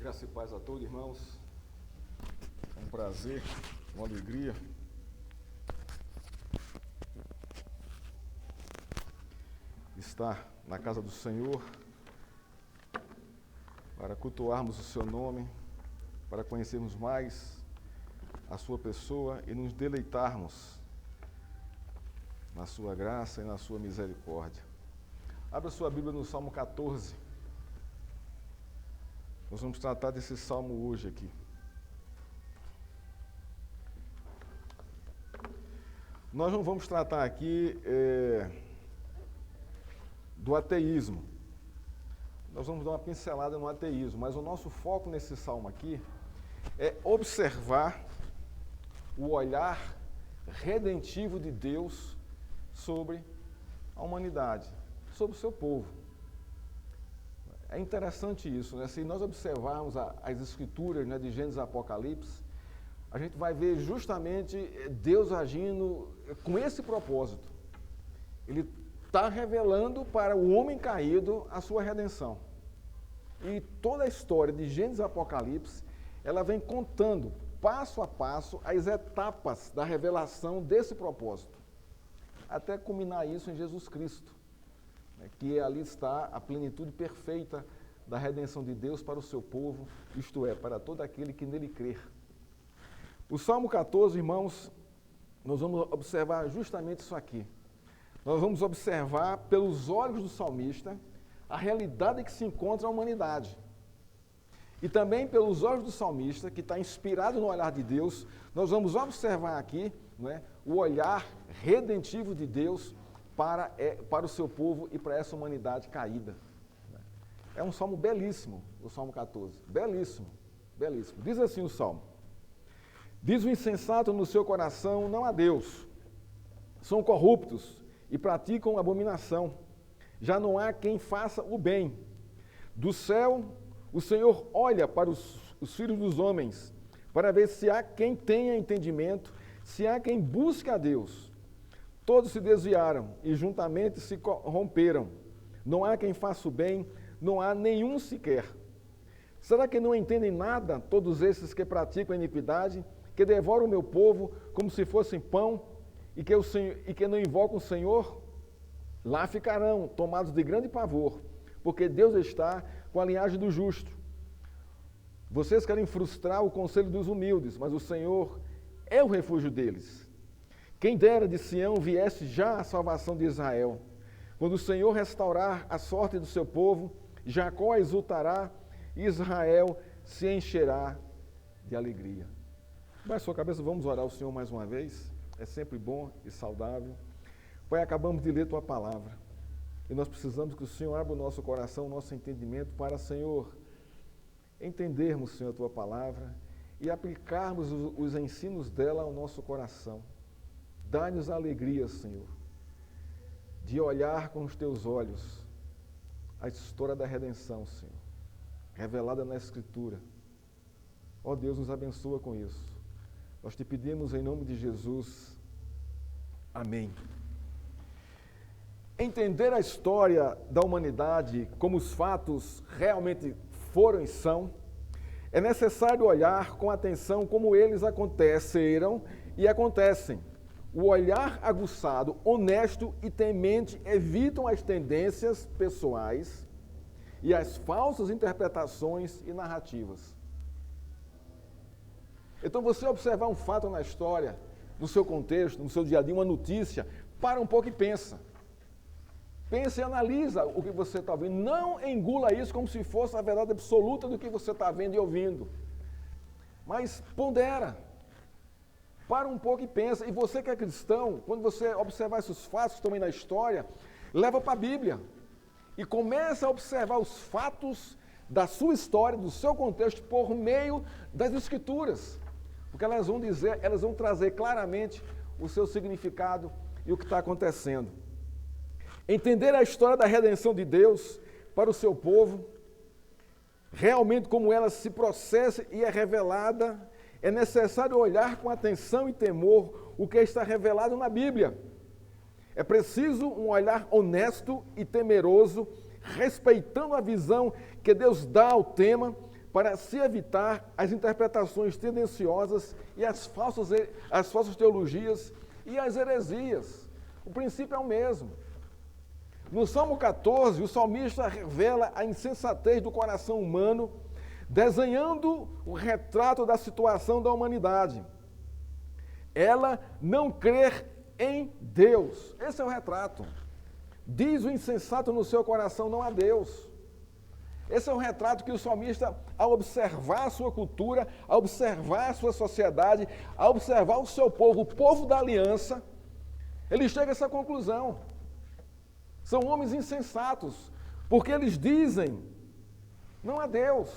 Graça e paz a todos, irmãos. É um prazer, uma alegria estar na casa do Senhor para cultuarmos o seu nome, para conhecermos mais a sua pessoa e nos deleitarmos na sua graça e na sua misericórdia. Abra sua Bíblia no Salmo 14. Nós vamos tratar desse salmo hoje aqui. Nós não vamos tratar aqui do ateísmo. Nós vamos dar uma pincelada no ateísmo, mas o nosso foco nesse salmo aqui é observar o olhar redentivo de Deus sobre a humanidade, sobre o seu povo. É interessante isso, né? Se nós observarmos as escrituras, né, de Gênesis e Apocalipse, a gente vai ver justamente Deus agindo com esse propósito. Ele está revelando para o homem caído a sua redenção. E toda a história de Gênesis e Apocalipse, ela vem contando, passo a passo, as etapas da revelação desse propósito, até culminar isso em Jesus Cristo, que ali está a plenitude perfeita da redenção de Deus para o seu povo, isto é, para todo aquele que nele crer. O Salmo 14, irmãos, nós vamos observar justamente isso aqui. Nós vamos observar pelos olhos do salmista a realidade em que se encontra a humanidade. E também pelos olhos do salmista, que está inspirado no olhar de Deus, nós vamos observar aqui, não é, o olhar redentivo de Deus para o seu povo e para essa humanidade caída. É um salmo belíssimo, o Salmo 14. Belíssimo, belíssimo. Diz assim o salmo: diz o insensato no seu coração, não há Deus. São corruptos e praticam abominação. Já não há quem faça o bem. Do céu, o Senhor olha para os filhos dos homens, para ver se há quem tenha entendimento, se há quem busque a Deus. Todos se desviaram e juntamente se corromperam. Não há quem faça o bem, não há nenhum sequer. Será que não entendem nada todos esses que praticam a iniquidade, que devoram o meu povo como se fossem pão e que não invocam o Senhor? Lá ficarão, tomados de grande pavor, porque Deus está com a linhagem do justo. Vocês querem frustrar o conselho dos humildes, mas o Senhor é o refúgio deles. Quem dera de Sião viesse já a salvação de Israel. Quando o Senhor restaurar a sorte do seu povo, Jacó exultará e Israel se encherá de alegria. Baixe sua cabeça, vamos orar ao Senhor mais uma vez. É sempre bom e saudável. Pai, acabamos de ler Tua palavra. E nós precisamos que o Senhor abra o nosso coração, o nosso entendimento para, Senhor, entendermos, Senhor, a Tua palavra e aplicarmos os ensinos dela ao nosso coração. Dá-nos a alegria, Senhor, de olhar com os Teus olhos a história da redenção, Senhor, revelada na Escritura. Ó Deus, nos abençoa com isso. Nós te pedimos em nome de Jesus. Amém. Entender a história da humanidade como os fatos realmente foram e são, é necessário olhar com atenção como eles aconteceram e acontecem. O olhar aguçado, honesto e temente evitam as tendências pessoais e as falsas interpretações e narrativas. Então, você observar um fato na história, no seu contexto, no seu dia a dia, uma notícia, para um pouco e pensa. Pensa e analisa o que você está vendo. Não engula isso como se fosse a verdade absoluta do que você está vendo e ouvindo. Mas pondera. Para um pouco e pensa. E você que é cristão, quando você observar esses fatos que estão aí na história, leva para a Bíblia. E começa a observar os fatos da sua história, do seu contexto, por meio das Escrituras. Porque elas vão dizer, elas vão trazer claramente o seu significado e o que está acontecendo. Entender a história da redenção de Deus para o seu povo, realmente como ela se processa e é revelada, é necessário olhar com atenção e temor o que está revelado na Bíblia. É preciso um olhar honesto e temeroso, respeitando a visão que Deus dá ao tema, para se evitar as interpretações tendenciosas e as falsas teologias e as heresias. O princípio é o mesmo. No Salmo 14, o salmista revela a insensatez do coração humano, desenhando o retrato da situação da humanidade. Ela não crer em Deus. Esse é o retrato. Diz o insensato no seu coração, não há Deus. Esse é o retrato que o salmista, ao observar a sua cultura, ao observar a sua sociedade, ao observar o seu povo, o povo da aliança, ele chega a essa conclusão. São homens insensatos, porque eles dizem, não há Deus.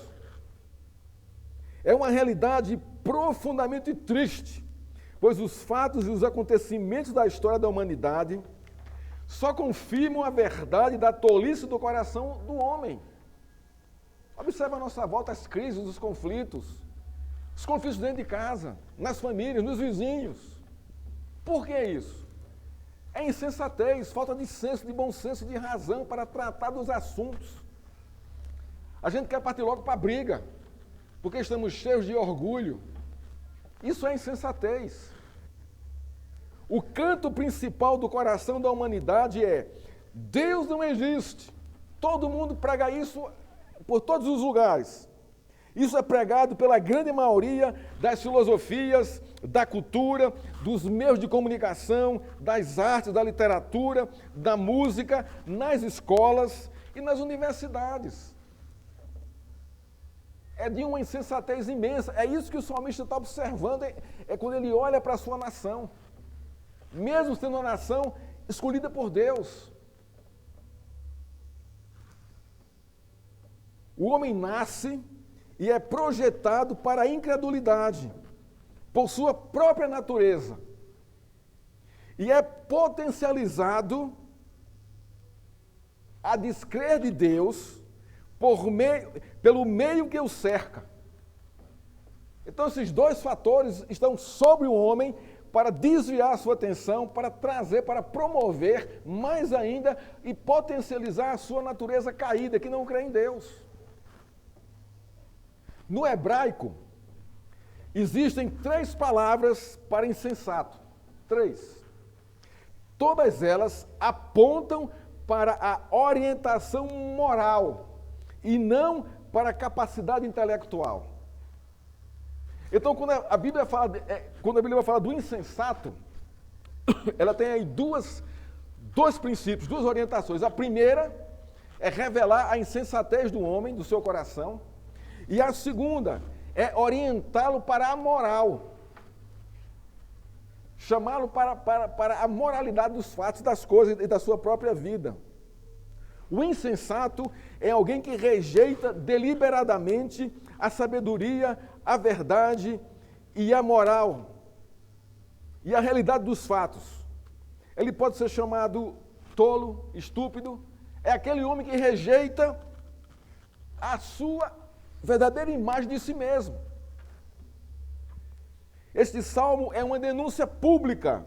É uma realidade profundamente triste, pois os fatos e os acontecimentos da história da humanidade só confirmam a verdade da tolice do coração do homem. Observe à nossa volta as crises, os conflitos dentro de casa, nas famílias, nos vizinhos. Por que isso? É insensatez, falta de senso, de bom senso, de razão para tratar dos assuntos. A gente quer partir logo para a briga, porque estamos cheios de orgulho. Isso é insensatez. O canto principal do coração da humanidade é: Deus não existe. Todo mundo prega isso por todos os lugares. Isso é pregado pela grande maioria das filosofias, da cultura, dos meios de comunicação, das artes, da literatura, da música, nas escolas e nas universidades. É de uma insensatez imensa. É isso que o salmista está observando, é quando ele olha para a sua nação. Mesmo sendo uma nação escolhida por Deus. O homem nasce e é projetado para a incredulidade, por sua própria natureza. E é potencializado a descrer de Deus pelo meio que o cerca. Então, esses dois fatores estão sobre o homem para desviar a sua atenção, para trazer, para promover mais ainda e potencializar a sua natureza caída, que não crê em Deus. No hebraico, existem 3 palavras para insensato. 3. Todas elas apontam para a orientação moral e não para a capacidade intelectual. Então, quando a Bíblia fala do insensato, ela tem aí dois princípios, 2 orientações. A primeira é revelar a insensatez do homem, do seu coração. E a segunda é orientá-lo para a moral. Chamá-lo para a moralidade dos fatos, das coisas e da sua própria vida. O insensato é alguém que rejeita deliberadamente a sabedoria, a verdade e a moral e a realidade dos fatos. Ele pode ser chamado tolo, estúpido. É aquele homem que rejeita a sua verdadeira imagem de si mesmo. Este salmo é uma denúncia pública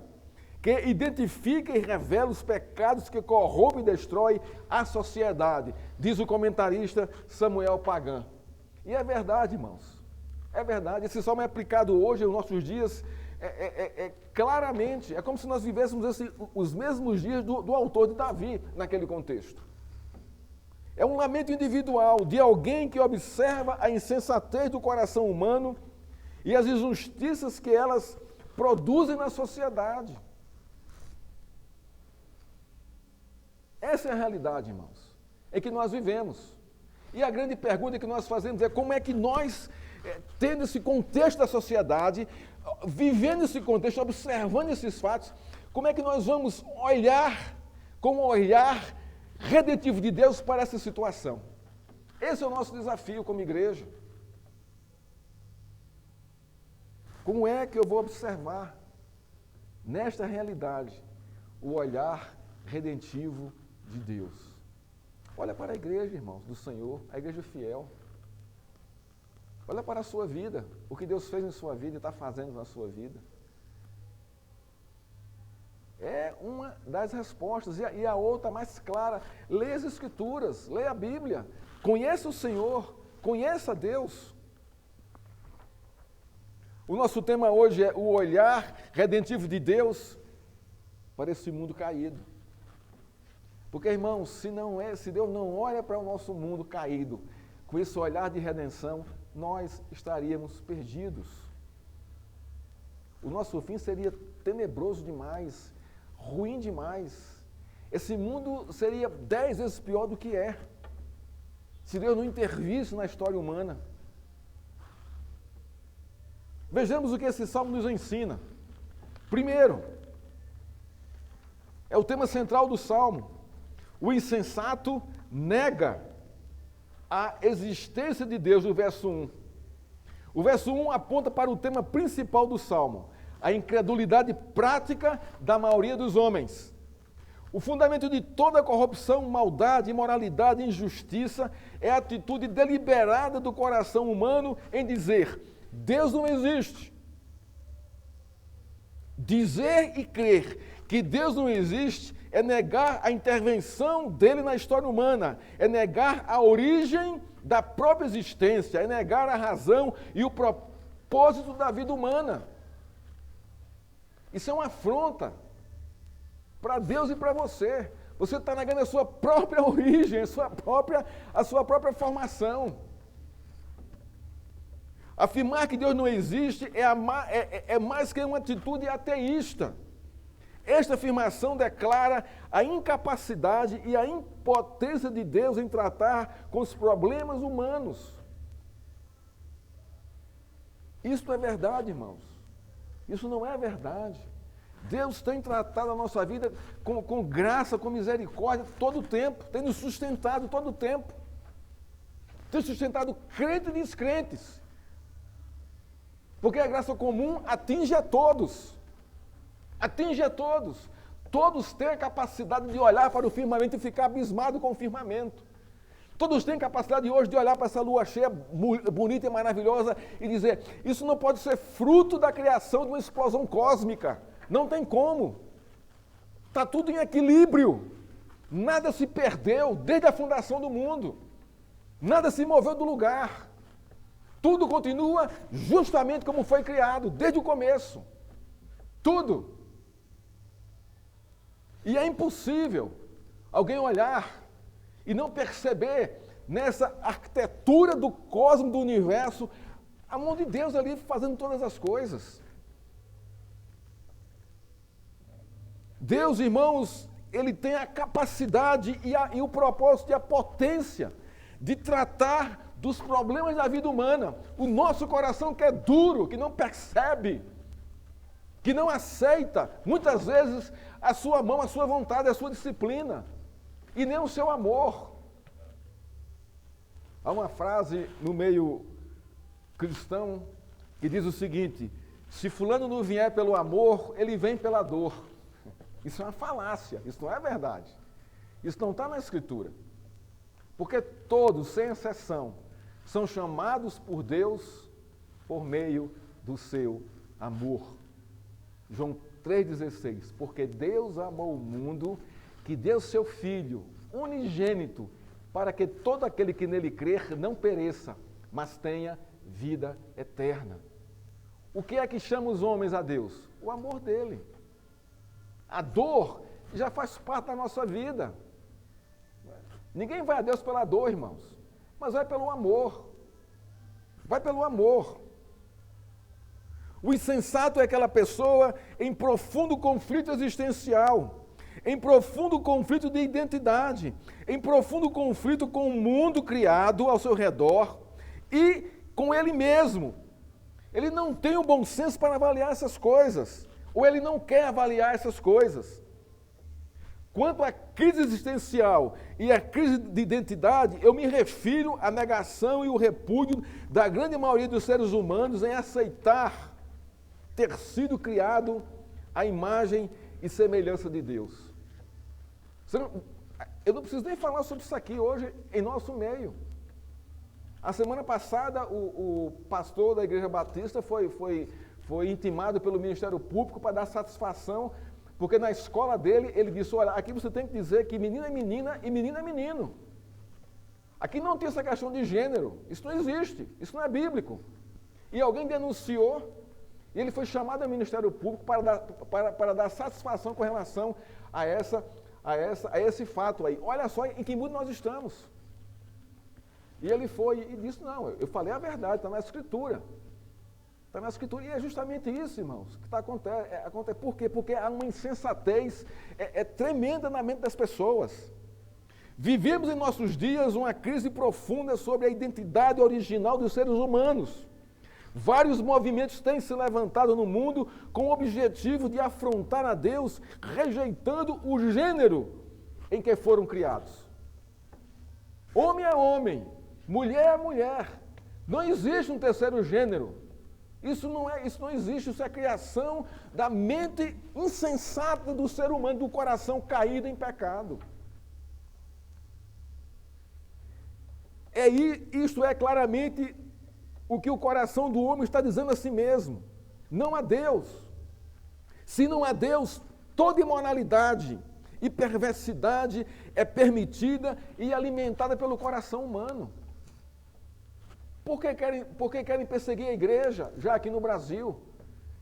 que identifica e revela os pecados que corrompem e destroem a sociedade, diz o comentarista Samuel Pagan. E é verdade, irmãos. É verdade. Esse salmo é aplicado hoje, nos nossos dias, claramente. É como se nós vivêssemos os mesmos dias do autor de Davi, naquele contexto. É um lamento individual de alguém que observa a insensatez do coração humano e as injustiças que elas produzem na sociedade. Essa é a realidade, irmãos, em que nós vivemos. E a grande pergunta que nós fazemos é como é que nós, tendo esse contexto da sociedade, vivendo esse contexto, observando esses fatos, como é que nós vamos olhar com o olhar redentivo de Deus para essa situação? Esse é o nosso desafio como igreja. Como é que eu vou observar nesta realidade o olhar redentivo de Deus? Olha para a igreja, irmãos, do Senhor, a igreja fiel. Olha para a sua vida, o que Deus fez em sua vida e está fazendo na sua vida. É uma das respostas. E a outra mais clara, leia as Escrituras, leia a Bíblia, conheça o Senhor, conheça Deus. O nosso tema hoje é o olhar redentivo de Deus para esse mundo caído. Porque, irmãos, se Deus não olha para o nosso mundo caído com esse olhar de redenção, nós estaríamos perdidos. O nosso fim seria tenebroso demais, ruim demais. Esse mundo seria 10 vezes pior do que é, se Deus não intervisse na história humana. Vejamos o que esse salmo nos ensina. Primeiro, é o tema central do salmo. O insensato nega a existência de Deus, no verso 1. O verso 1 aponta para o tema principal do salmo, a incredulidade prática da maioria dos homens. O fundamento de toda corrupção, maldade, imoralidade e injustiça é a atitude deliberada do coração humano em dizer: Deus não existe. Dizer e crer que Deus não existe é negar a intervenção dele na história humana, é negar a origem da própria existência, é negar a razão e o propósito da vida humana. Isso é uma afronta para Deus e para você. Você está negando a sua própria origem, a sua própria formação. Afirmar que Deus não existe é mais que uma atitude ateísta. Esta afirmação declara a incapacidade e a impotência de Deus em tratar com os problemas humanos. Isso é verdade, irmãos. Isso não é verdade. Deus tem tratado a nossa vida com graça, com misericórdia, todo o tempo. Tem nos sustentado todo o tempo. Tem sustentado crentes e descrentes. Porque a graça comum atinge a todos. Atinge a todos. Todos têm a capacidade de olhar para o firmamento e ficar abismado com o firmamento. Todos têm capacidade hoje de olhar para essa lua cheia, bonita e maravilhosa, e dizer: isso não pode ser fruto da criação de uma explosão cósmica. Não tem como. Está tudo em equilíbrio. Nada se perdeu desde a fundação do mundo. Nada se moveu do lugar. Tudo continua justamente como foi criado, desde o começo. Tudo. E é impossível alguém olhar e não perceber nessa arquitetura do cosmos, do universo, a mão de Deus ali fazendo todas as coisas. Deus, irmãos, ele tem a capacidade e o propósito e a potência de tratar dos problemas da vida humana. O nosso coração que é duro, que não percebe, que não aceita, muitas vezes, a sua mão, a sua vontade, a sua disciplina, e nem o seu amor. Há uma frase no meio cristão que diz o seguinte: se fulano não vier pelo amor, ele vem pela dor. Isso é uma falácia, isso não é verdade. Isso não está na Escritura. Porque todos, sem exceção, são chamados por Deus por meio do seu amor. João 3,16, porque Deus amou o mundo, que deu seu Filho unigênito, para que todo aquele que nele crer não pereça, mas tenha vida eterna. O que é que chama os homens a Deus? O amor dele. A dor já faz parte da nossa vida. Ninguém vai a Deus pela dor, irmãos, mas vai pelo amor. Vai pelo amor. O insensato é aquela pessoa em profundo conflito existencial, em profundo conflito de identidade, em profundo conflito com o mundo criado ao seu redor e com ele mesmo. Ele não tem o bom senso para avaliar essas coisas, ou ele não quer avaliar essas coisas. Quanto à crise existencial e à crise de identidade, eu me refiro à negação e o repúdio da grande maioria dos seres humanos em aceitar ter sido criado à imagem e semelhança de Deus. Eu não preciso nem falar sobre isso aqui hoje em nosso meio. A semana passada, o pastor da Igreja Batista foi intimado pelo Ministério Público para dar satisfação, porque na escola dele, ele disse: olha, aqui você tem que dizer que menina é menina e menino é menino. Aqui não tem essa questão de gênero. Isso não existe. Isso não é bíblico. E alguém denunciou, e ele foi chamado ao Ministério Público para dar satisfação com relação a esse fato aí. Olha só em que mundo nós estamos. E ele foi e disse, não, eu falei a verdade, está na Escritura. Está na Escritura. E é justamente isso, irmãos, que acontece. Por quê? Porque há uma insensatez tremenda na mente das pessoas. Vivemos em nossos dias uma crise profunda sobre a identidade original dos seres humanos. Vários movimentos têm se levantado no mundo com o objetivo de afrontar a Deus, rejeitando o gênero em que foram criados. Homem é homem, mulher é mulher. Não existe um terceiro gênero. Isso não existe, isso é a criação da mente insensata do ser humano, do coração caído em pecado. Isto é claramente o que o coração do homem está dizendo a si mesmo. Não há Deus. Se não há Deus, toda imoralidade e perversidade é permitida e alimentada pelo coração humano. Por que querem perseguir a igreja, já aqui no Brasil?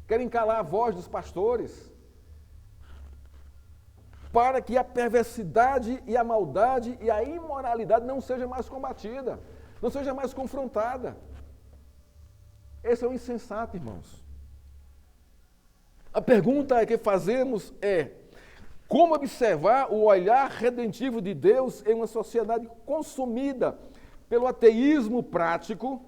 Querem calar a voz dos pastores? Para que a perversidade e a maldade e a imoralidade não seja mais combatida, não seja mais confrontada. Esse é o insensato, irmãos. A pergunta que fazemos é: como observar o olhar redentivo de Deus em uma sociedade consumida pelo ateísmo prático,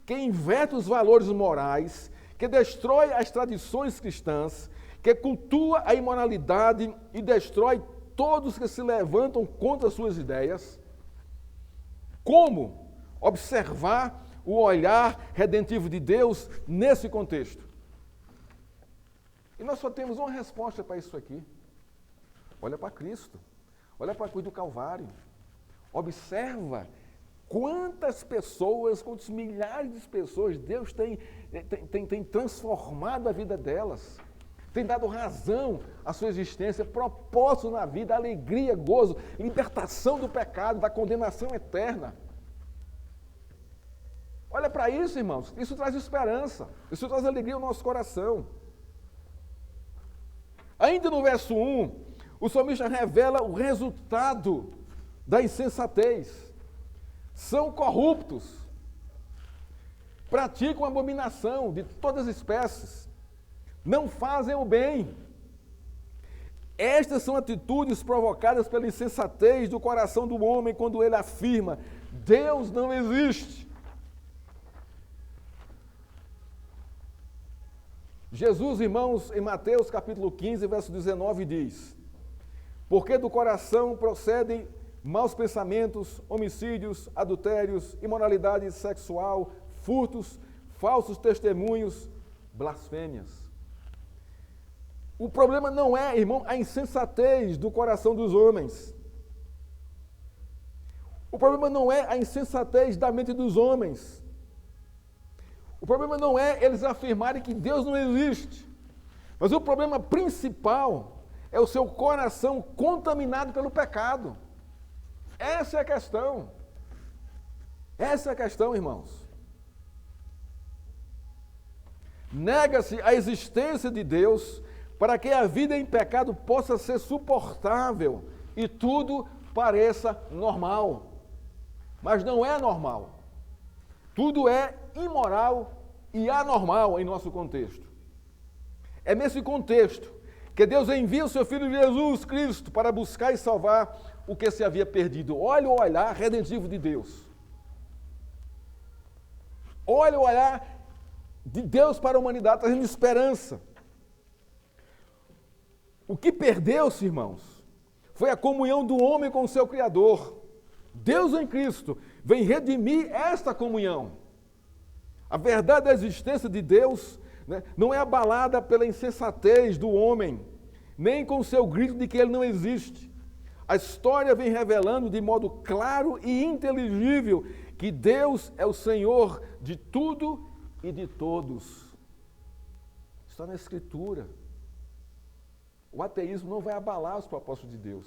que inverte os valores morais, que destrói as tradições cristãs, que cultua a imoralidade e destrói todos que se levantam contra suas ideias? Como observar o olhar redentivo de Deus nesse contexto? E nós só temos uma resposta para isso aqui. Olha para Cristo. Olha para a cruz do Calvário. Observa quantas pessoas, quantos milhares de pessoas Deus tem transformado a vida delas. Tem dado razão à sua existência, propósito na vida, alegria, gozo, libertação do pecado, da condenação eterna. Olha para isso, irmãos. Isso traz esperança. Isso traz alegria ao nosso coração. Ainda no verso 1, o salmista revela o resultado da insensatez. São corruptos. Praticam abominação de todas as espécies. Não fazem o bem. Estas são atitudes provocadas pela insensatez do coração do homem quando ele afirma: Deus não existe. Jesus, irmãos, em Mateus capítulo 15, verso 19, diz: porque do coração procedem maus pensamentos, homicídios, adultérios, imoralidade sexual, furtos, falsos testemunhos, blasfêmias. O problema não é, irmão, a insensatez do coração dos homens. O problema não é a insensatez da mente dos homens. O problema não é eles afirmarem que Deus não existe. Mas o problema principal é o seu coração contaminado pelo pecado. Essa é a questão. Essa é a questão, irmãos. Nega-se a existência de Deus para que a vida em pecado possa ser suportável e tudo pareça normal. Mas não é normal. Tudo é imoral e anormal em nosso contexto. É nesse contexto que Deus envia o seu Filho Jesus Cristo para buscar e salvar o que se havia perdido. Olha o olhar redentivo de Deus. Olha o olhar de Deus para a humanidade, trazendo esperança. O que perdeu-se, irmãos, foi a comunhão do homem com o seu Criador. Deus em Cristo vem redimir esta comunhão. A verdade da existência de Deus, né, não é abalada pela insensatez do homem, nem com o seu grito de que ele não existe. A história vem revelando de modo claro e inteligível que Deus é o Senhor de tudo e de todos. Está na Escritura. O ateísmo não vai abalar os propósitos de Deus.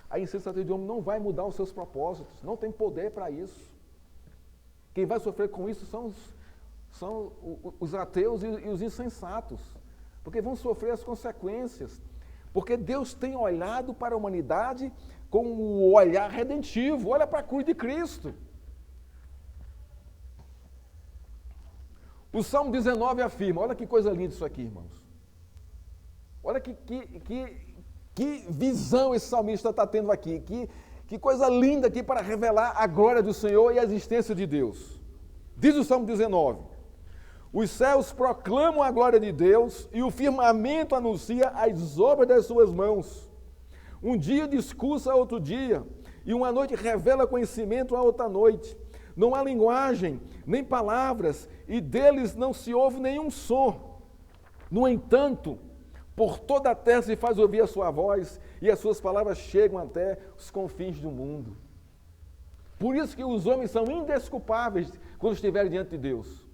A insensatez do homem não vai mudar os seus propósitos, não tem poder para isso. Quem vai sofrer com isso são os ateus e os insensatos, porque vão sofrer as consequências. Porque Deus tem olhado para a humanidade com um olhar redentivo. Olha para a cruz de Cristo. O Salmo 19 afirma, olha que coisa linda isso aqui, irmãos. Olha que visão esse salmista está tendo aqui. Que coisa linda aqui para revelar a glória do Senhor e a existência de Deus. Diz o Salmo 19. Os céus proclamam a glória de Deus e o firmamento anuncia as obras das suas mãos. Um dia discursa a outro dia e uma noite revela conhecimento a outra noite. Não há linguagem, nem palavras, e deles não se ouve nenhum som. No entanto, por toda a terra se faz ouvir a sua voz e as suas palavras chegam até os confins do mundo. Por isso que os homens são indesculpáveis quando estiverem diante de Deus.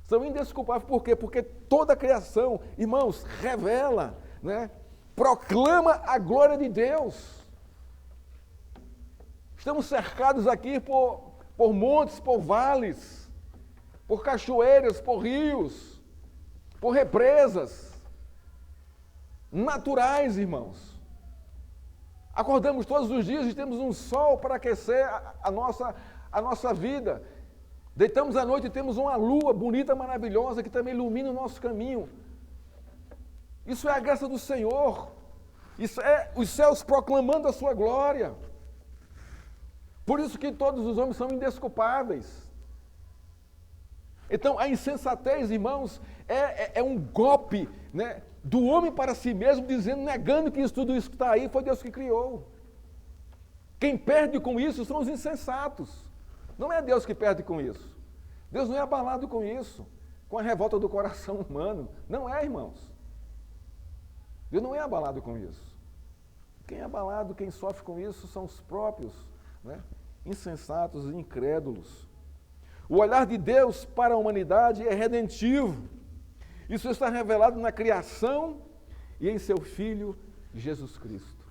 São indesculpáveis, por quê? Porque toda a criação, irmãos, revela, né? Proclama a glória de Deus. Estamos cercados aqui por montes, por vales, por cachoeiras, por rios, por represas naturais, irmãos. Acordamos todos os dias e temos um sol para aquecer a nossa vida. Deitamos à noite e temos uma lua bonita, maravilhosa, que também ilumina o nosso caminho. Isso é a graça do Senhor. Isso é os céus proclamando a sua glória. Por isso que todos os homens são indesculpáveis. Então, a insensatez, irmãos, é um golpe, né, do homem para si mesmo, negando que tudo isso que está aí foi Deus que criou. Quem perde com isso são os insensatos. Não é Deus que perde com isso. Deus não é abalado com isso, com a revolta do coração humano. Não é, irmãos. Deus não é abalado com isso. Quem é abalado, quem sofre com isso são os próprios, né, insensatos e incrédulos. O olhar de Deus para a humanidade é redentivo. Isso está revelado na criação e em seu Filho Jesus Cristo,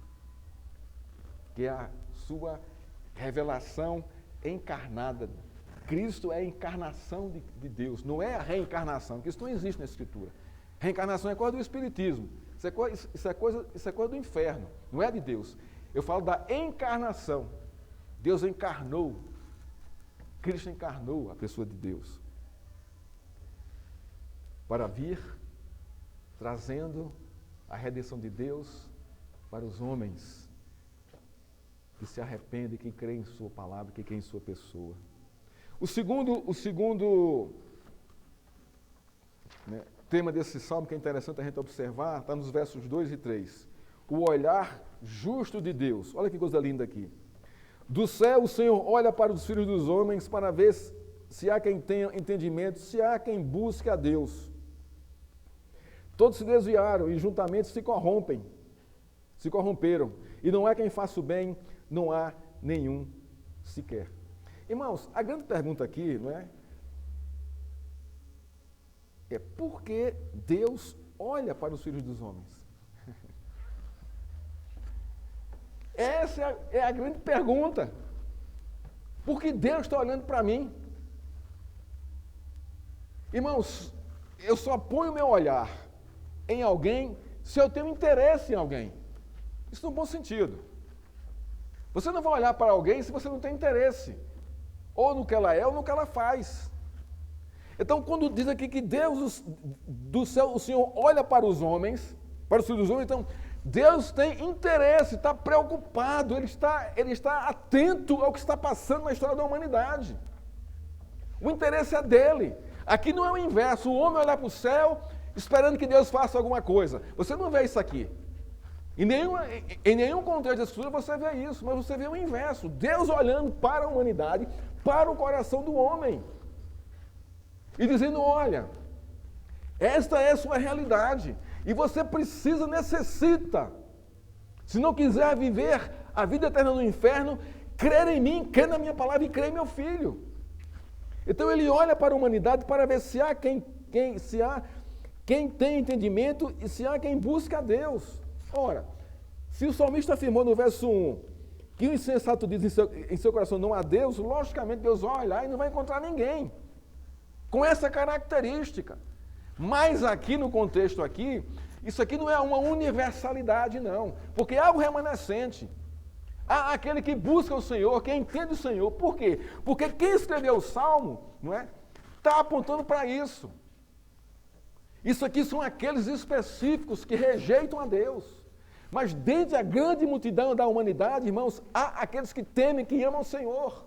que é a sua revelação encarnada. Cristo é a encarnação de Deus, não é a reencarnação, porque isso não existe na Escritura. Reencarnação é coisa do Espiritismo, isso é coisa do inferno, não é de Deus. Eu falo da encarnação. Deus encarnou, Cristo encarnou a pessoa de Deus para vir trazendo a redenção de Deus para os homens que se arrependem, que creem em sua palavra, que creem em sua pessoa. O segundo né, tema desse salmo, que é interessante a gente observar, está nos versos 2 e 3. O olhar justo de Deus. Olha que coisa linda aqui. Do céu o Senhor olha para os filhos dos homens para ver se há quem tenha entendimento, se há quem busque a Deus. Todos se desviaram e juntamente se corromperam. E não há quem faça o bem, não há nenhum sequer. Irmãos, a grande pergunta aqui, não é? É por que Deus olha para os filhos dos homens? Essa é a grande pergunta. Por que Deus está olhando para mim? Irmãos, eu só ponho meu olhar em alguém se eu tenho interesse em alguém. Isso no bom sentido. Você não vai olhar para alguém se você não tem interesse, ou no que ela é, ou no que ela faz. Então, quando diz aqui que Deus do céu, o Senhor olha para os homens, para os filhos dos homens, então Deus tem interesse, está preocupado, Ele está atento ao que está passando na história da humanidade. O interesse é dele. Aqui não é o inverso, o homem olhar para o céu esperando que Deus faça alguma coisa. Você não vê isso aqui. Em nenhum contexto da Escritura você vê isso, mas você vê o inverso. Deus olhando para a humanidade, para o coração do homem. E dizendo, olha, esta é a sua realidade. E você necessita, se não quiser viver a vida eterna no inferno, crer em mim, crer na minha palavra e crer em meu filho. Então ele olha para a humanidade para ver se há quem tem entendimento e se há quem busca a Deus. Ora, Se o salmista afirmou no verso 1 que o insensato diz em seu coração não há Deus, logicamente Deus vai olhar e não vai encontrar ninguém com essa característica. Mas aqui no contexto aqui, isso aqui não é uma universalidade não, porque há o remanescente. Há aquele que busca o Senhor, que entende o Senhor. Por quê? Porque quem escreveu o Salmo, não é? Está apontando para isso. Isso aqui são aqueles específicos que rejeitam a Deus. Mas dentro da grande multidão da humanidade, irmãos, há aqueles que temem, que amam o Senhor.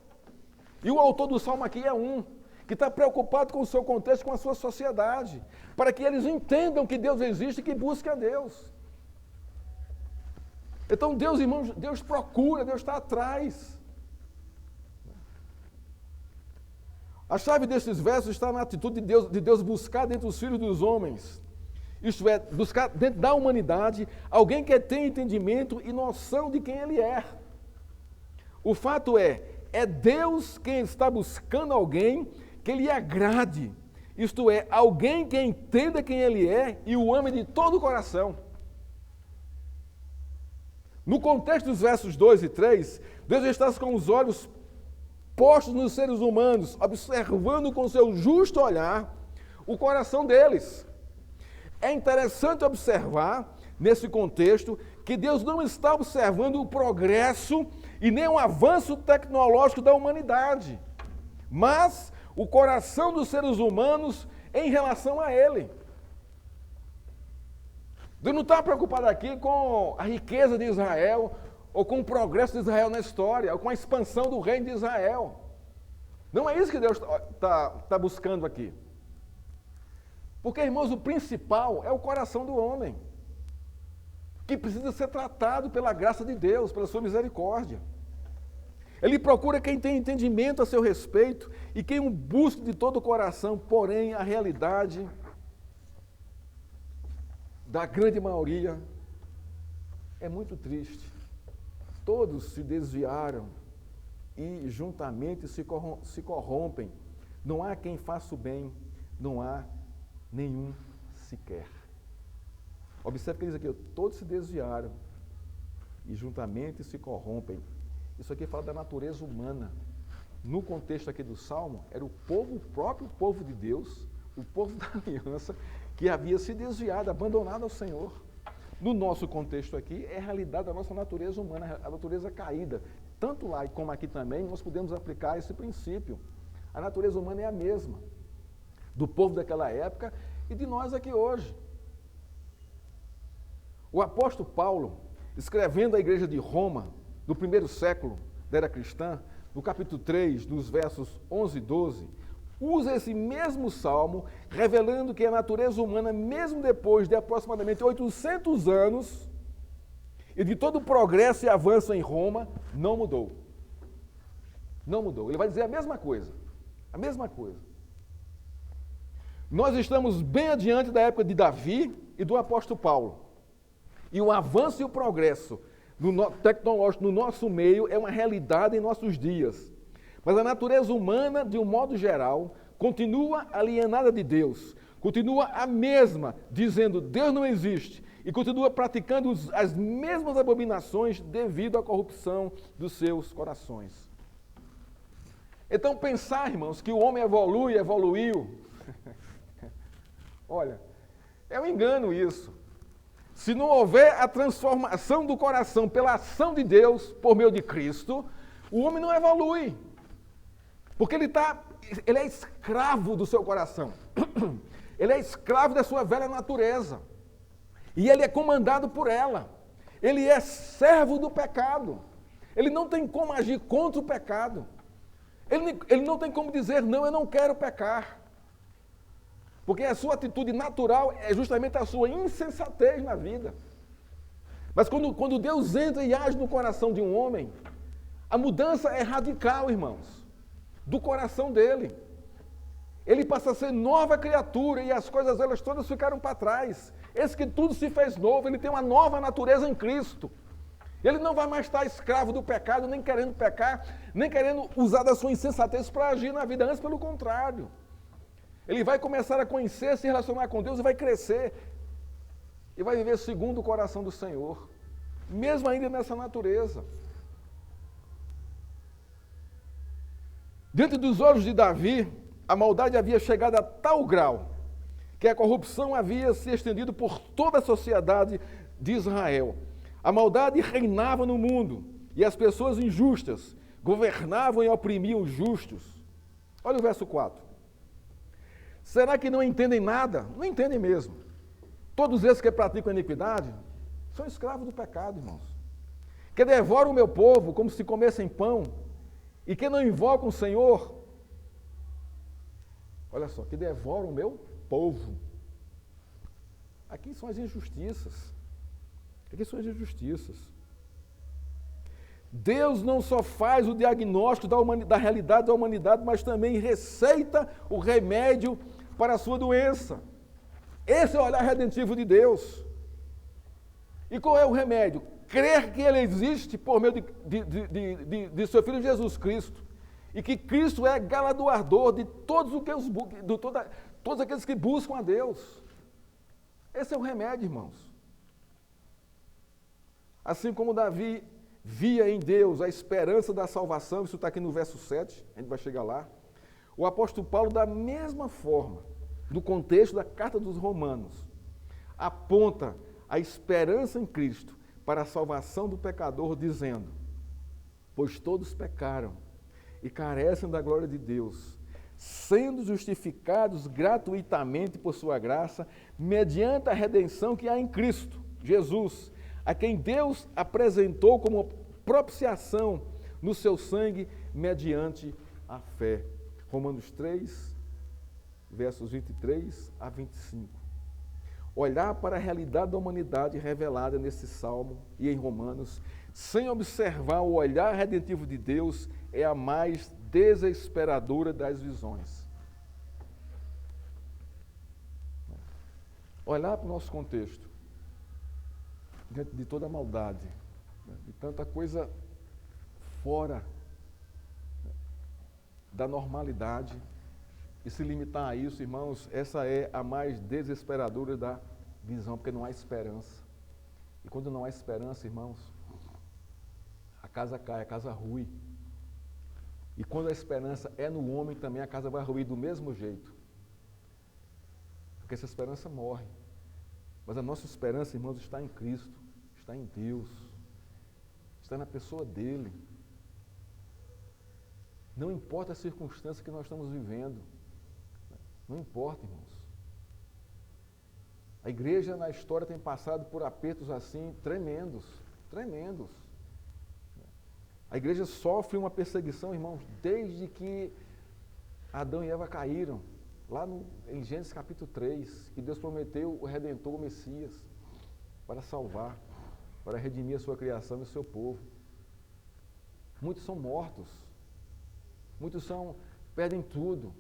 E o autor do Salmo aqui é um, que está preocupado com o seu contexto, com a sua sociedade, para que eles entendam que Deus existe e que busquem a Deus. Então Deus, irmãos, Deus procura, Deus está atrás. A chave desses versos está na atitude de Deus buscar dentro dos filhos dos homens. Isto é, buscar dentro da humanidade alguém que tenha entendimento e noção de quem ele é. O fato é Deus quem está buscando alguém que lhe agrade. Isto é, alguém que entenda quem ele é e o ame de todo o coração. No contexto dos versos 2 e 3, Deus está com os olhos postos nos seres humanos, observando com seu justo olhar o coração deles. É interessante observar, nesse contexto, que Deus não está observando o progresso e nem o avanço tecnológico da humanidade, mas o coração dos seres humanos em relação a Ele. Deus não está preocupado aqui com a riqueza de Israel, ou com o progresso de Israel na história, ou com a expansão do reino de Israel. Não é isso que Deus está buscando aqui. Porque, irmãos, o principal é o coração do homem, que precisa ser tratado pela graça de Deus, pela sua misericórdia. Ele procura quem tem entendimento a seu respeito e quem o busca de todo o coração, porém a realidade da grande maioria é muito triste. Todos se desviaram e juntamente se corrompem. Não há quem faça o bem, não há nenhum sequer. Observe que diz aqui, todos se desviaram e juntamente se corrompem. Isso aqui fala da natureza humana. No contexto aqui do Salmo, era o próprio povo de Deus, o povo da aliança, que havia se desviado, abandonado ao Senhor. No nosso contexto aqui, é a realidade da nossa natureza humana, a natureza caída. Tanto lá como aqui também, nós podemos aplicar esse princípio. A natureza humana é a mesma, do povo daquela época e de nós aqui hoje. O apóstolo Paulo, escrevendo à igreja de Roma, do primeiro século da era cristã, no capítulo 3, nos versos 11 e 12, usa esse mesmo salmo, revelando que a natureza humana, mesmo depois de aproximadamente 800 anos, e de todo o progresso e avanço em Roma, não mudou. Não mudou. Ele vai dizer a mesma coisa. A mesma coisa. Nós estamos bem adiante da época de Davi e do apóstolo Paulo. E o avanço e o progresso tecnológico no nosso meio é uma realidade em nossos dias. Mas a natureza humana, de um modo geral, continua alienada de Deus, continua a mesma, dizendo Deus não existe, e continua praticando as mesmas abominações devido à corrupção dos seus corações. Então pensar, irmãos, que o homem evoluiu, olha, é um engano isso. Se não houver a transformação do coração pela ação de Deus, por meio de Cristo, o homem não evolui. Porque ele é escravo do seu coração. Ele é escravo da sua velha natureza. E ele é comandado por ela. Ele é servo do pecado. Ele não tem como agir contra o pecado. Ele não tem como dizer, não, eu não quero pecar. Porque a sua atitude natural é justamente a sua insensatez na vida. Mas quando Deus entra e age no coração de um homem, a mudança é radical, irmãos, do coração dele. Ele passa a ser nova criatura e as coisas elas todas ficaram para trás. Esse que tudo se fez novo, ele tem uma nova natureza em Cristo. Ele não vai mais estar escravo do pecado, nem querendo pecar, nem querendo usar da sua insensatez para agir na vida, antes pelo contrário. Ele vai começar a conhecer, se relacionar com Deus e vai crescer. E vai viver segundo o coração do Senhor. mesmo ainda nessa natureza. Diante dos olhos de Davi, a maldade havia chegado a tal grau que a corrupção havia se estendido por toda a sociedade de Israel. A maldade reinava no mundo e as pessoas injustas governavam e oprimiam os justos. Olha o verso 4. Será que não entendem nada? Não entendem mesmo. Todos esses que praticam iniquidade são escravos do pecado, irmãos. Que devoram o meu povo como se comessem pão e que não invocam o Senhor. Olha só, que devoram o meu povo. Aqui são as injustiças. Aqui são as injustiças. Deus não só faz o diagnóstico da realidade da humanidade, mas também receita o remédio para a sua doença. Esse é o olhar redentivo de Deus. E qual é o remédio? Crer que Ele existe por meio de seu Filho Jesus Cristo. E que Cristo é galardoador de todos aqueles que buscam a Deus. Esse é o remédio, irmãos. Assim como Davi via em Deus a esperança da salvação, isso está aqui no verso 7, a gente vai chegar lá. O apóstolo Paulo, da mesma forma, no contexto da carta dos Romanos, aponta a esperança em Cristo para a salvação do pecador, dizendo: pois todos pecaram e carecem da glória de Deus, sendo justificados gratuitamente por sua graça, mediante a redenção que há em Cristo Jesus, a quem Deus apresentou como propiciação no seu sangue, mediante a fé. Romanos 3, versos 23 a 25. Olhar para a realidade da humanidade revelada nesse salmo e em Romanos, sem observar o olhar redentivo de Deus, é a mais desesperadora das visões. Olhar para o nosso contexto, diante de toda a maldade, de tanta coisa fora da normalidade, e se limitar a isso, irmãos, essa é a mais desesperadora da visão, porque não há esperança. E quando não há esperança, irmãos, a casa cai, a casa rui. E quando a esperança é no homem, também a casa vai ruir do mesmo jeito. Porque essa esperança morre. Mas a nossa esperança, irmãos, está em Cristo, está em Deus, está na pessoa dele. Não importa a circunstância que nós estamos vivendo. Não importa, irmãos. A igreja na história tem passado por apertos assim tremendos, tremendos. A igreja sofre uma perseguição, irmãos, desde que Adão e Eva caíram. Lá em Gênesis capítulo 3, que Deus prometeu o Redentor, o Messias, para salvar, para redimir a sua criação e o seu povo. Muitos são mortos. Muitos perdem tudo.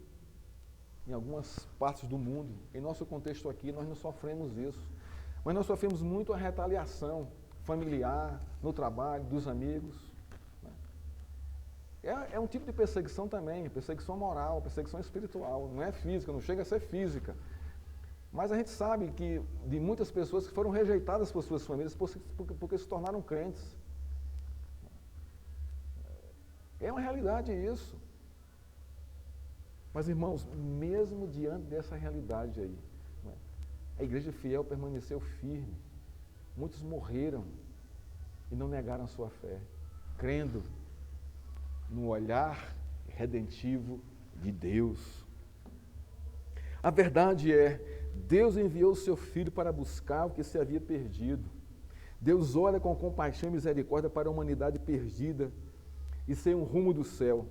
Em algumas partes do mundo, em nosso contexto aqui, nós não sofremos isso. Mas nós sofremos muito a retaliação familiar, no trabalho, dos amigos. É um tipo de perseguição também, perseguição moral, perseguição espiritual. Não é física, não chega a ser física. Mas a gente sabe que de muitas pessoas que foram rejeitadas por suas famílias porque se tornaram crentes. É uma realidade isso. Mas, irmãos, mesmo diante dessa realidade aí, a igreja fiel permaneceu firme. Muitos morreram e não negaram a sua fé, crendo no olhar redentivo de Deus. A verdade é, Deus enviou o seu Filho para buscar o que se havia perdido. Deus olha com compaixão e misericórdia para a humanidade perdida e sem um rumo do céu,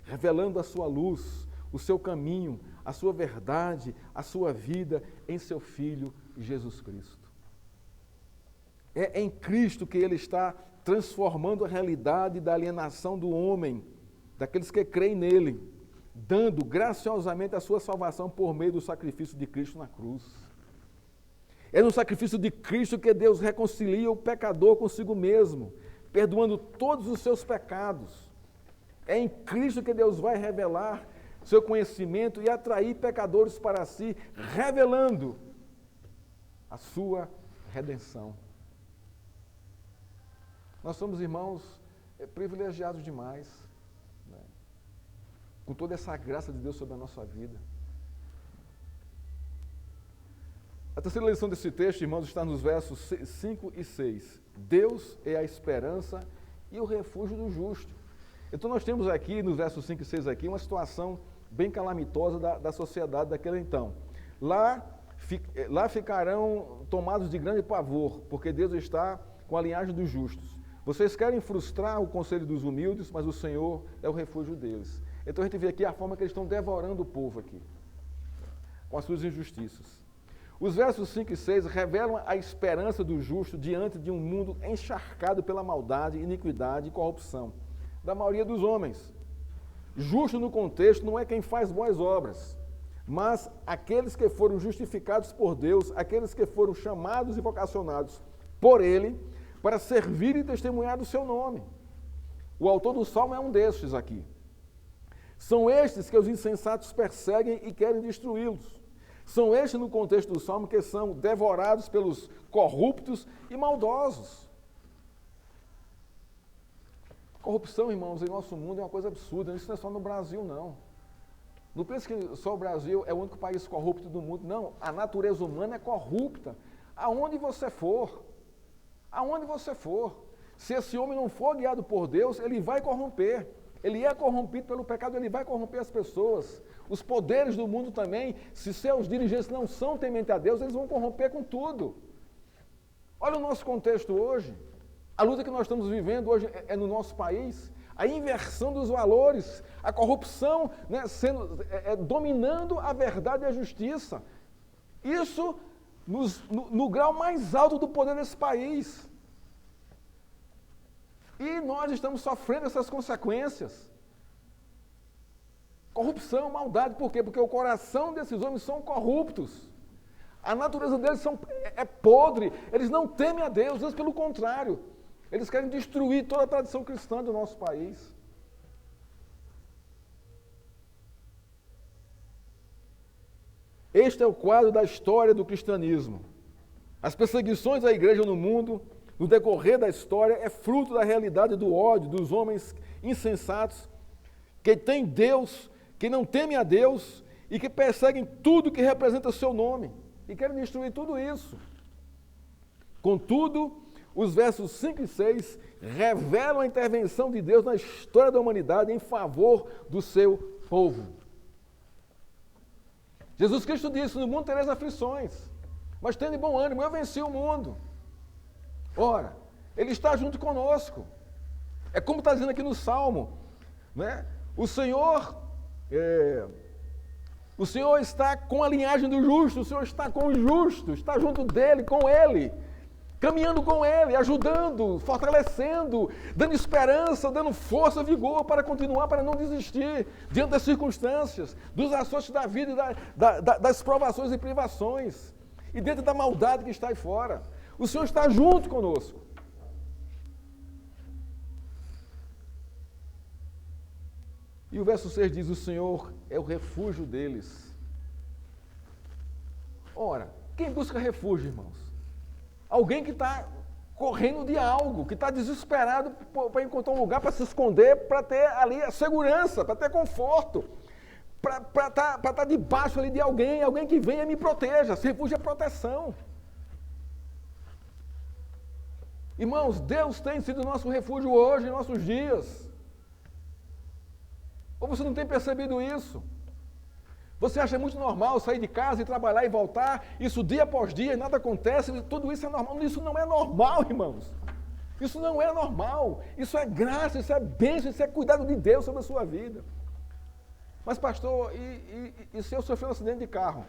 revelando a sua luz, o seu caminho, a sua verdade, a sua vida em seu Filho Jesus Cristo. É em Cristo que Ele está transformando a realidade da alienação do homem, daqueles que creem nele, dando graciosamente a sua salvação por meio do sacrifício de Cristo na cruz. É no sacrifício de Cristo que Deus reconcilia o pecador consigo mesmo, perdoando todos os seus pecados. É em Cristo que Deus vai revelar seu conhecimento e atrair pecadores para si, revelando a sua redenção. Nós somos irmãos privilegiados demais, né? Com toda essa graça de Deus sobre a nossa vida. A terceira lição desse texto, irmãos, está nos versos 5 e 6. Deus é a esperança e o refúgio do justo. Então nós temos aqui, nos versos 5 e 6 aqui, uma situação bem calamitosa da sociedade daquele então. Lá ficarão tomados de grande pavor, porque Deus está com a linhagem dos justos. Vocês querem frustrar o conselho dos humildes, mas o Senhor é o refúgio deles. Então a gente vê aqui a forma que eles estão devorando o povo aqui, com as suas injustiças. Os versos 5 e 6 revelam a esperança do justo diante de um mundo encharcado pela maldade, iniquidade e corrupção da maioria dos homens. Justo no contexto não é quem faz boas obras, mas aqueles que foram justificados por Deus, aqueles que foram chamados e vocacionados por Ele para servir e testemunhar do seu nome. O autor do Salmo é um destes aqui. São estes que os insensatos perseguem e querem destruí-los. São estes, no contexto do Salmo, que são devorados pelos corruptos e maldosos. Corrupção, irmãos, em nosso mundo é uma coisa absurda. Isso não é só no Brasil, não. Não pense que só o Brasil é o único país corrupto do mundo. Não, a natureza humana é corrupta. Aonde você for. Aonde você for. Se esse homem não for guiado por Deus, ele vai corromper. Ele é corrompido pelo pecado, ele vai corromper as pessoas. Os poderes do mundo também, se seus dirigentes não são tementes a Deus, eles vão corromper com tudo. Olha o nosso contexto hoje. A luta que nós estamos vivendo hoje é no nosso país, a inversão dos valores, a corrupção, né, dominando a verdade e a justiça. Isso no grau mais alto do poder desse país. E nós estamos sofrendo essas consequências. Corrupção, maldade, por quê? Porque o coração desses homens são corruptos. A natureza deles é podre, eles não temem a Deus, eles pelo contrário. Eles querem destruir toda a tradição cristã do nosso país. Este é o quadro da história do cristianismo. As perseguições à igreja no mundo, no decorrer da história, é fruto da realidade do ódio dos homens insensatos, que têm Deus, que não temem a Deus e que perseguem tudo que representa o seu nome e querem destruir tudo isso. Contudo, os versos 5 e 6 revelam a intervenção de Deus na história da humanidade em favor do seu povo. Jesus Cristo disse, no mundo tereis aflições, mas tende bom ânimo, eu venci o mundo. Ora, Ele está junto conosco. É como está dizendo aqui no Salmo, né? O Senhor está com a linhagem do justo, o Senhor está com o justo, está junto dele, com ele, caminhando com ele, ajudando, fortalecendo, dando esperança, dando força, vigor para continuar, para não desistir diante das circunstâncias, dos açoites da vida e das provações e privações, e dentro da maldade que está aí fora. O Senhor está junto conosco. E o verso 6 diz, o Senhor é o refúgio deles. Ora, quem busca refúgio, irmãos? Alguém que está correndo de algo, que está desesperado para encontrar um lugar para se esconder, para ter ali a segurança, para ter conforto, para estar debaixo ali de alguém que venha e me proteja. Esse refúgio é proteção. Irmãos, Deus tem sido nosso refúgio hoje, em nossos dias. Ou você não tem percebido isso? Você acha muito normal sair de casa e trabalhar e voltar, isso dia após dia, e nada acontece, tudo isso é normal. Isso não é normal, irmãos. Isso não é normal. Isso é graça, isso é bênção, isso é cuidado de Deus sobre a sua vida. Mas, pastor, e se eu sofrer um acidente de carro?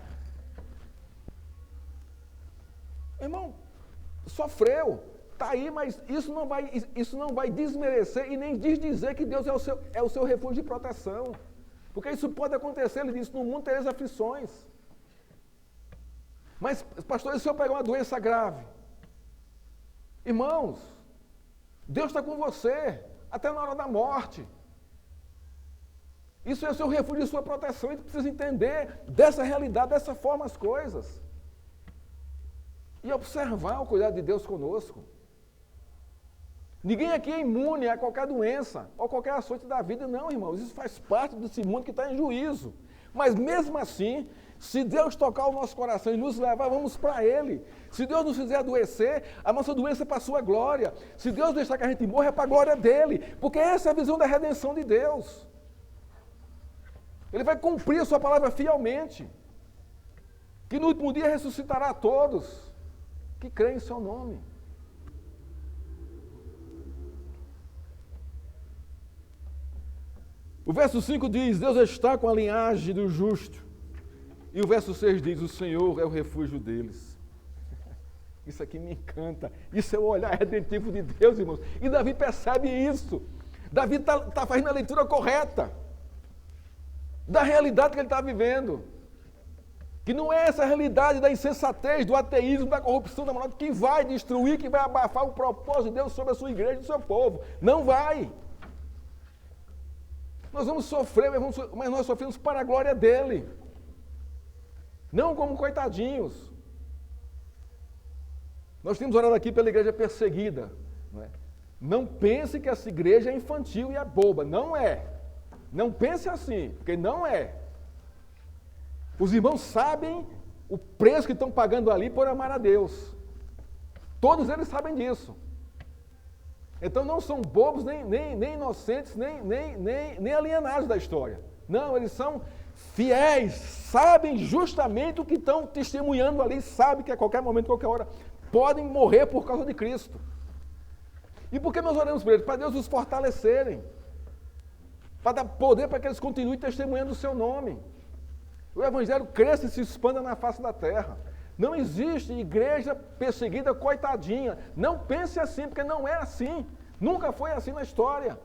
Irmão, sofreu. Está aí, mas isso não vai desmerecer e nem desdizer que Deus é o seu refúgio de proteção. Porque isso pode acontecer, ele disse, no mundo tereis aflições. Mas, pastor, e se eu pegar uma doença grave? Irmãos, Deus está com você, até na hora da morte. Isso é o seu refúgio e sua proteção, e precisa entender dessa realidade, dessa forma as coisas. E observar o cuidado de Deus conosco. Ninguém aqui é imune a qualquer doença, ou qualquer açoite da vida, não, irmãos. Isso faz parte desse mundo que está em juízo. Mas mesmo assim, se Deus tocar o nosso coração e nos levar, vamos para Ele. Se Deus nos fizer adoecer, a nossa doença é para a sua glória. Se Deus deixar que a gente morra, é para a glória dEle. Porque essa é a visão da redenção de Deus. Ele vai cumprir a sua palavra fielmente. Que no último dia ressuscitará a todos que creem em seu nome. O verso 5 diz, Deus está com a linhagem do justo. E o verso 6 diz, o Senhor é o refúgio deles. Isso aqui me encanta. Isso é o olhar redentivo de Deus, irmãos. E Davi percebe isso. Davi está fazendo a leitura correta da realidade que ele está vivendo. Que não é essa realidade da insensatez, do ateísmo, da corrupção, da maldade, que vai destruir, que vai abafar o propósito de Deus sobre a sua igreja e o seu povo. Não vai. Nós vamos sofrer, mas nós sofremos para a glória dEle. Não como coitadinhos. Nós temos orado aqui pela igreja perseguida. Não pense que essa igreja é infantil e é boba. Não é. Não pense assim, porque não é. Os irmãos sabem o preço que estão pagando ali por amar a Deus. Todos eles sabem disso. Então não são bobos, nem inocentes, nem alienados da história. Não, eles são fiéis, sabem justamente o que estão testemunhando ali, sabem que a qualquer momento, qualquer hora, podem morrer por causa de Cristo. E por que nós oramos por eles? Para Deus os fortalecerem. Para dar poder para que eles continuem testemunhando o seu nome. O Evangelho cresça e se expanda na face da terra. Não existe igreja perseguida coitadinha. Não pense assim, porque não é assim. Nunca foi assim na história.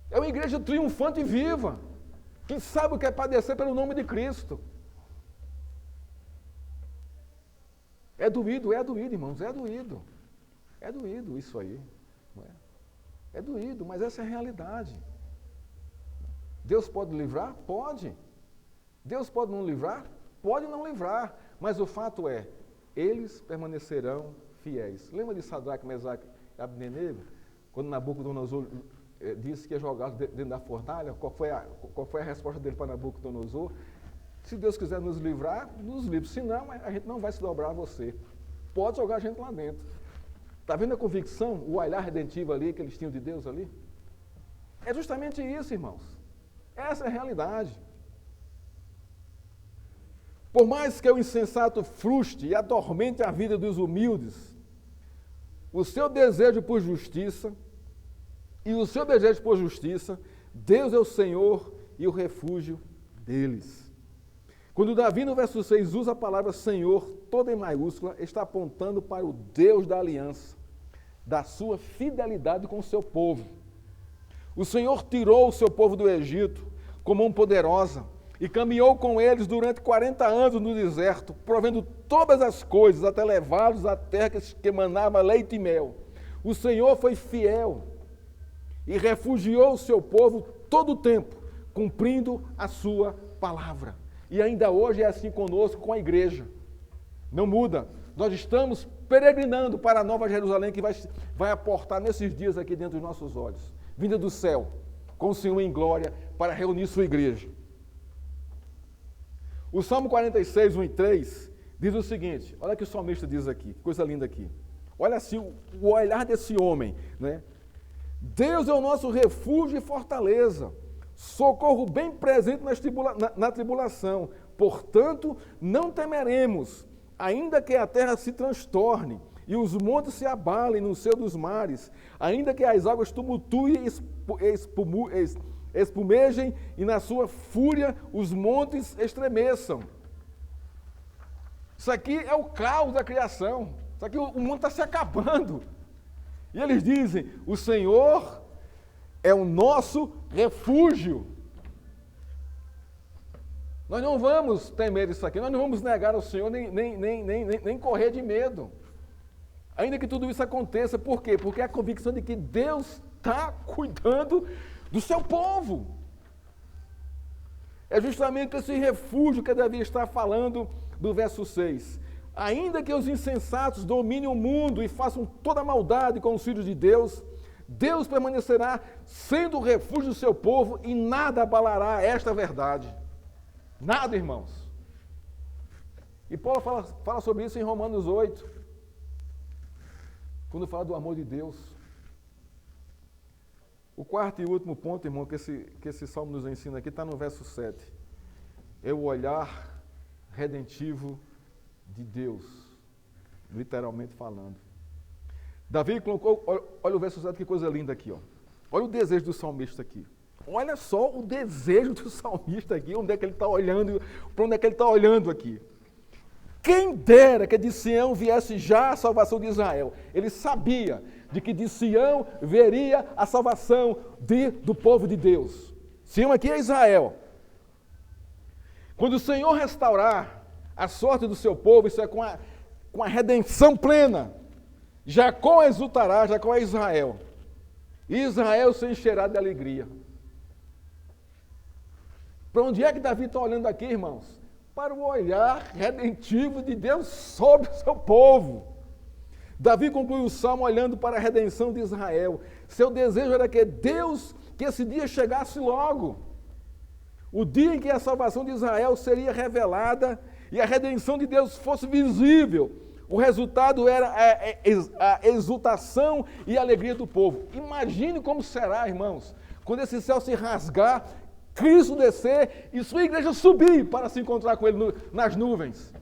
É uma igreja triunfante e viva, que sabe o que é padecer pelo nome de Cristo. É doído, irmãos, é doído. É doído isso aí. Não é? É doído, mas essa é a realidade. Deus pode livrar? Pode. Deus pode não livrar? Pode não livrar, mas o fato é, eles permanecerão fiéis. Lembra de Sadraque, Mesaque e Abdenego? Quando Nabucodonosor disse que ia jogar dentro da fornalha, qual foi a resposta dele para Nabucodonosor? Se Deus quiser nos livrar, nos livre. Se não, a gente não vai se dobrar a você. Pode jogar a gente lá dentro. Está vendo a convicção, o olhar redentivo ali que eles tinham de Deus ali? É justamente isso, irmãos. Essa é a realidade. Por mais que o insensato frustre e atormente a vida dos humildes, o seu desejo por justiça, Deus é o Senhor e o refúgio deles. Quando Davi, no verso 6, usa a palavra Senhor, toda em maiúscula, está apontando para o Deus da aliança, da sua fidelidade com o seu povo. O Senhor tirou o seu povo do Egito com mão poderosa, e caminhou com eles durante 40 anos no deserto, provendo todas as coisas, até levá-los à terra que emanava leite e mel. O Senhor foi fiel e refugiou o seu povo todo o tempo, cumprindo a sua palavra. E ainda hoje é assim conosco, com a igreja. Não muda. Nós estamos peregrinando para a Nova Jerusalém, que vai aportar nesses dias aqui dentro dos nossos olhos. Vinda do céu, com o Senhor em glória, para reunir sua igreja. O Salmo 46, 1 e 3, diz o seguinte, olha o que o salmista diz aqui, coisa linda aqui. Olha assim o olhar desse homem, né? Deus é o nosso refúgio e fortaleza, socorro bem presente na tribulação. Portanto, não temeremos, ainda que a terra se transtorne e os montes se abalem no seio dos mares, ainda que as águas tumultuem e espumejem e na sua fúria os montes estremeçam. Isso aqui é o caos da criação. Isso aqui, o mundo está se acabando. E eles dizem, o Senhor é o nosso refúgio. Nós não vamos temer isso aqui, nós não vamos negar ao Senhor, nem correr de medo. Ainda que tudo isso aconteça, por quê? Porque é a convicção de que Deus está cuidando do seu povo. É justamente esse refúgio que Davi está falando do verso 6. Ainda que os insensatos dominem o mundo e façam toda maldade com os filhos de Deus, Deus permanecerá sendo o refúgio do seu povo e nada abalará esta verdade. Nada, irmãos. E Paulo fala sobre isso em Romanos 8, quando fala do amor de Deus. O quarto e último ponto, irmão, que esse salmo nos ensina aqui, está no verso 7. É o olhar redentivo de Deus, literalmente falando. Davi colocou, olha o verso 7, que coisa linda aqui, ó. Olha o desejo do salmista aqui. Olha só o desejo do salmista aqui, onde é que ele está olhando, para onde é que ele está olhando aqui. Quem dera que de Sião viesse já a salvação de Israel. Ele sabia de que de Sião veria a salvação do povo de Deus. Sião aqui é Israel. Quando o Senhor restaurar a sorte do seu povo, isso é com a redenção plena. Jacó exultará, Jacó é Israel. E Israel se encherá de alegria. Para onde é que Davi está olhando aqui, irmãos? Para o olhar redentivo de Deus sobre o seu povo. Davi conclui o salmo olhando para a redenção de Israel. Seu desejo era que Deus, que esse dia chegasse logo. O dia em que a salvação de Israel seria revelada e a redenção de Deus fosse visível. O resultado era a exultação e a alegria do povo. Imagine como será, irmãos, quando esse céu se rasgar, Cristo descer e sua igreja subir para se encontrar com ele nas nuvens.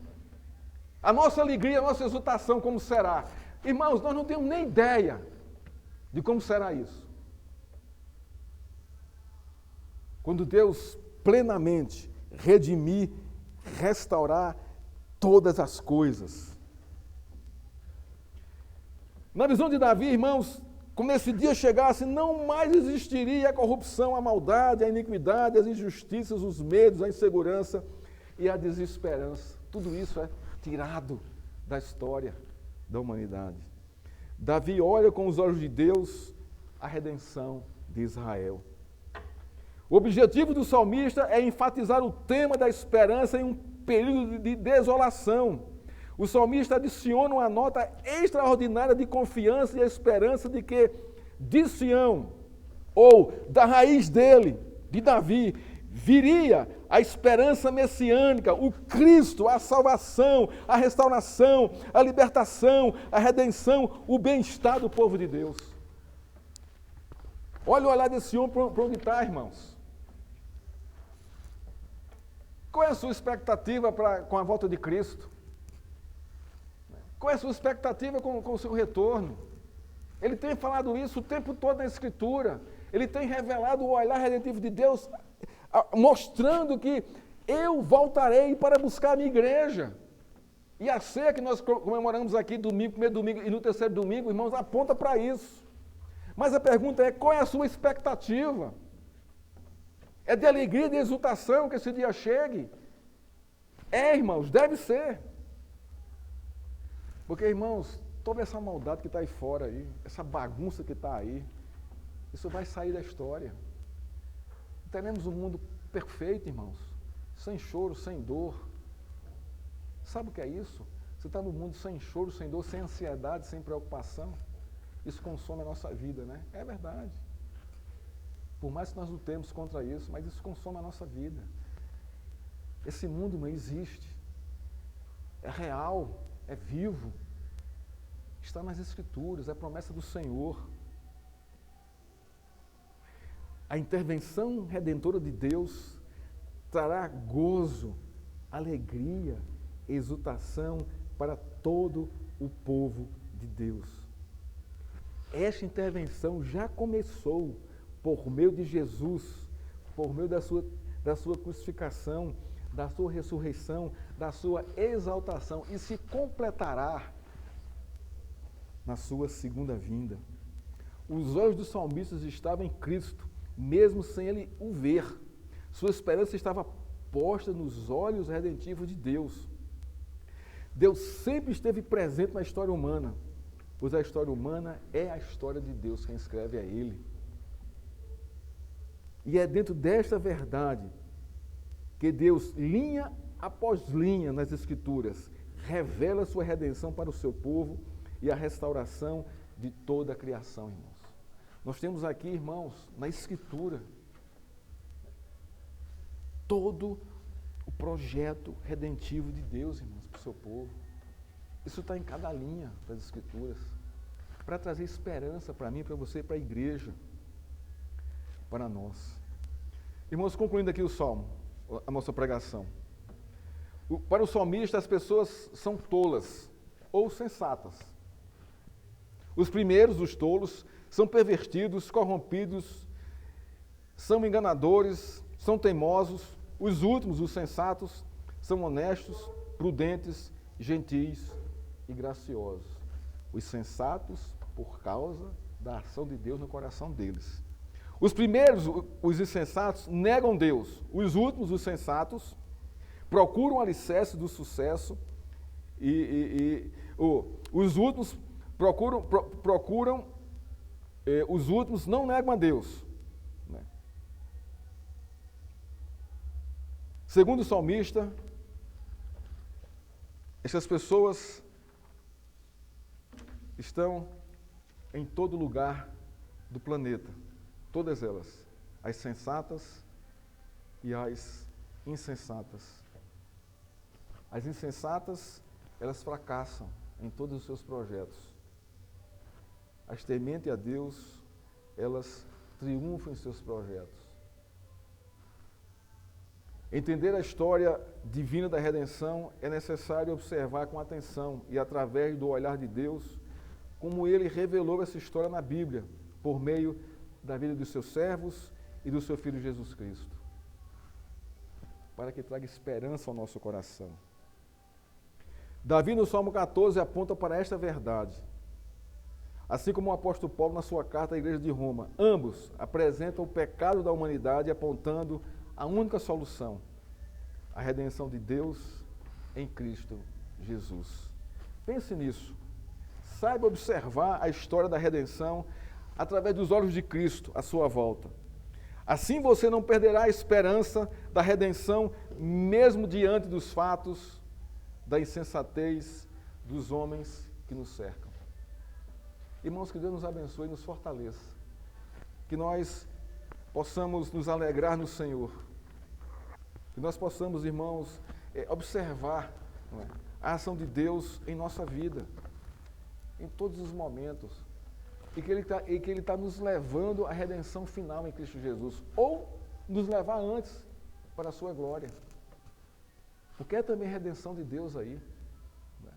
A nossa alegria, a nossa exultação, como será? Irmãos, nós não temos nem ideia de como será isso. Quando Deus plenamente redimir, restaurar todas as coisas. Na visão de Davi, irmãos, quando esse dia chegasse, não mais existiria a corrupção, a maldade, a iniquidade, as injustiças, os medos, a insegurança e a desesperança. Tudo isso é tirado da história da humanidade. Davi olha com os olhos de Deus a redenção de Israel. O objetivo do salmista é enfatizar o tema da esperança em um período de desolação. O salmista adiciona uma nota extraordinária de confiança e esperança de que de Sião, ou da raiz dele, de Davi, viria a esperança messiânica, o Cristo, a salvação, a restauração, a libertação, a redenção, o bem-estar do povo de Deus. Olha o olhar desse homem para onde está, irmãos. Qual é a sua expectativa com a volta de Cristo? Qual é a sua expectativa com o seu retorno? Ele tem falado isso o tempo todo na Escritura. Ele tem revelado o olhar redentivo de Deus, mostrando que eu voltarei para buscar a minha igreja. E a ceia que nós comemoramos aqui domingo, primeiro domingo e no terceiro domingo, irmãos, aponta para isso. Mas a pergunta é, qual é a sua expectativa? É de alegria e de exultação que esse dia chegue? É, irmãos, deve ser. Porque, irmãos, toda essa maldade que está aí fora, aí, essa bagunça que está aí, isso vai sair da história. Teremos um mundo perfeito, irmãos, sem choro, sem dor. Sabe o que é isso? Você está no mundo sem choro, sem dor, sem ansiedade, sem preocupação. Isso consome a nossa vida, né? É verdade. Por mais que nós lutemos contra isso, mas isso consome a nossa vida. Esse mundo não existe. É real, é vivo. Está nas Escrituras, é a promessa do Senhor. A intervenção redentora de Deus trará gozo, alegria, exultação para todo o povo de Deus. Esta intervenção já começou por meio de Jesus, por meio da sua crucificação, da sua ressurreição, da sua exaltação, e se completará na sua segunda vinda. Os olhos dos salmistas estavam em Cristo, mesmo sem ele o ver. Sua esperança estava posta nos olhos redentivos de Deus. Deus sempre esteve presente na história humana, pois a história humana é a história de Deus, quem escreve é Ele. E é dentro desta verdade que Deus, linha após linha nas Escrituras, revela a sua redenção para o seu povo e a restauração de toda a criação, irmãos. Nós temos aqui, irmãos, na Escritura, todo o projeto redentivo de Deus, irmãos, para o seu povo. Isso está em cada linha das Escrituras, para trazer esperança para mim, para você, para a igreja, para nós. Irmãos, concluindo aqui o Salmo, a nossa pregação. Para o salmista, as pessoas são tolas ou sensatas. Os primeiros, os tolos, são pervertidos, corrompidos, são enganadores, são teimosos. Os últimos, os sensatos, são honestos, prudentes, gentis e graciosos. Os sensatos, por causa da ação de Deus no coração deles. Os primeiros, os insensatos, negam Deus. Os últimos, os sensatos, procuram o alicerce do sucesso os últimos os últimos não negam a Deus. Né? Segundo o salmista, essas pessoas estão em todo lugar do planeta, todas elas, as sensatas e as insensatas. As insensatas, elas fracassam em todos os seus projetos. As tementes a Deus, elas triunfam em seus projetos. Entender a história divina da redenção é necessário observar com atenção e através do olhar de Deus, como Ele revelou essa história na Bíblia, por meio da vida dos seus servos e do seu Filho Jesus Cristo, para que traga esperança ao nosso coração. Davi, no Salmo 14, aponta para esta verdade. Assim como o apóstolo Paulo na sua carta à igreja de Roma, ambos apresentam o pecado da humanidade apontando a única solução, a redenção de Deus em Cristo Jesus. Pense nisso. Saiba observar a história da redenção através dos olhos de Cristo à sua volta. Assim você não perderá a esperança da redenção, mesmo diante dos fatos da insensatez dos homens que nos cercam. Irmãos, que Deus nos abençoe e nos fortaleça. Que nós possamos nos alegrar no Senhor. Que nós possamos, irmãos, observar a ação de Deus em nossa vida, em todos os momentos. E que Ele está nos levando à redenção final em Cristo Jesus. Ou nos levar antes para a sua glória. Porque é também redenção de Deus aí. Né?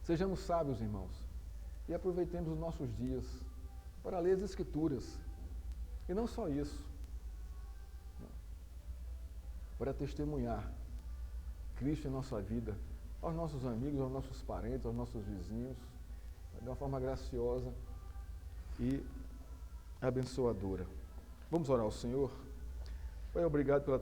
Sejamos sábios, irmãos, e aproveitemos os nossos dias para ler as Escrituras. E não só isso, né? Para testemunhar Cristo em nossa vida, aos nossos amigos, aos nossos parentes, aos nossos vizinhos, de uma forma graciosa e abençoadora. Vamos orar ao Senhor? Pai, obrigado pela